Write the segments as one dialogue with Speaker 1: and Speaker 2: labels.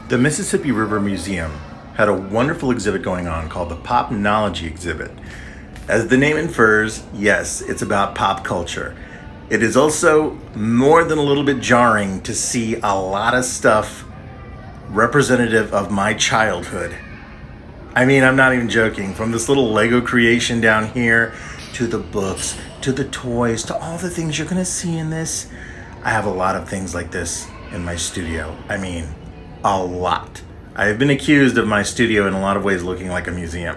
Speaker 1: The Mississippi River Museum had a wonderful exhibit going on called the POPnology Exhibit. As the name infers, yes, it's about pop culture. It is also more than a little bit jarring to see a lot of stuff representative of my childhood. I mean, I'm not even joking. From this little Lego creation down here, to the books, to the toys, to all the things you're gonna see in this. I have a lot of things like this in my studio. I mean, a lot. I have been accused of my studio in a lot of ways looking like a museum.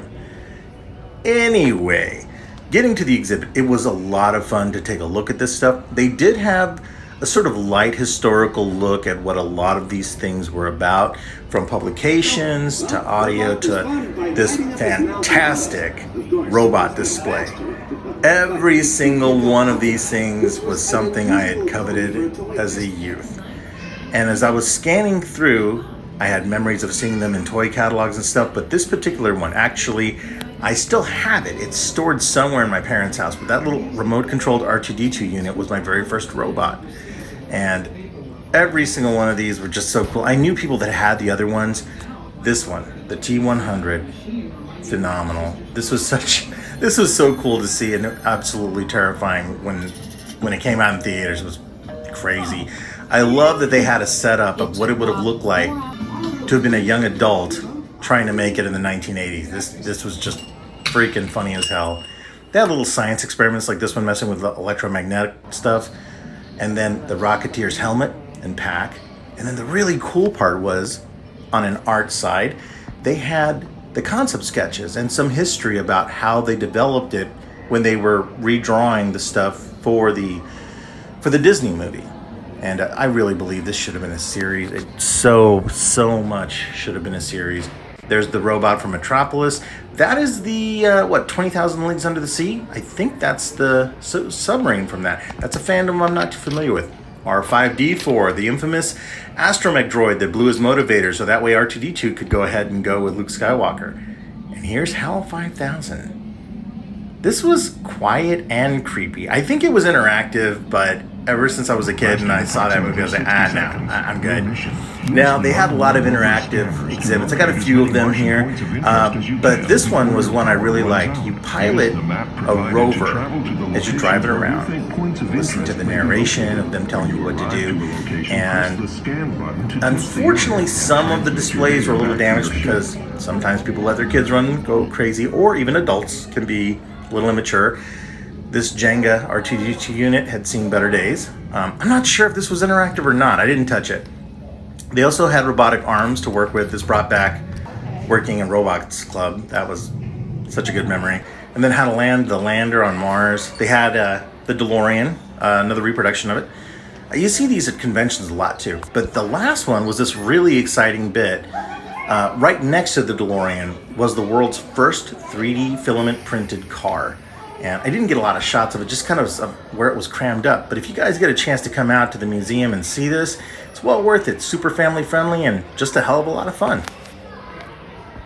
Speaker 1: Anyway, getting to the exhibit, it was a lot of fun to take a look at this stuff. They did have a sort of light historical look at what a lot of these things were about, from publications to audio to this fantastic robot display. Every single one of these things was something I had coveted as a youth. And as I was scanning through, I had memories of seeing them in toy catalogs and stuff, but this particular one, actually, I still have it. It's stored somewhere in my parents' house, but that little remote-controlled R2-D2 unit was my very first robot. And every single one of these were just so cool. I knew people that had the other ones. This one, the T100, phenomenal. This was so cool to see, and absolutely terrifying when it came out in theaters. It was crazy. I love that they had a setup of what it would have looked like to have been a young adult trying to make it in the 1980s. This was just freaking funny as hell. They had little science experiments like this one messing with electromagnetic stuff, and then the Rocketeer's helmet and pack. And then the really cool part was, on an art side, they had the concept sketches and some history about how they developed it when they were redrawing the stuff for the Disney movie. And I really believe this should have been a series. It so much should have been a series. There's the robot from Metropolis. That is the, 20,000 Leagues Under the Sea? I think that's the submarine from that. That's a fandom I'm not too familiar with. R5-D4, the infamous astromech droid that blew his motivator so that way R2-D2 could go ahead and go with Luke Skywalker. And here's HAL 5000. This was quiet and creepy. I think it was interactive, but ever since I was a kid and I saw that movie, I was like, no, I'm good. Now, they had a lot of interactive exhibits. I got a few of them here, but this one was one I really liked. You pilot a rover as you drive it around. You listen to the narration of them telling you what to do, and unfortunately, some of the displays were a little damaged because sometimes people let their kids go crazy, or even adults can be a little immature. This Jenga R2-D2 unit had seen better days. I'm not sure if this was interactive or not. I didn't touch it. They also had robotic arms to work with. This brought back working in Robots Club. That was such a good memory. And then how to land the lander on Mars. They had the DeLorean, another reproduction of it. You see these at conventions a lot too. But the last one was this really exciting bit. Right next to the DeLorean was the world's first 3D filament printed car. And I didn't get a lot of shots of it, just kind of where it was crammed up. But if you guys get a chance to come out to the museum and see this, it's well worth it. Super family friendly and just a hell of a lot of fun.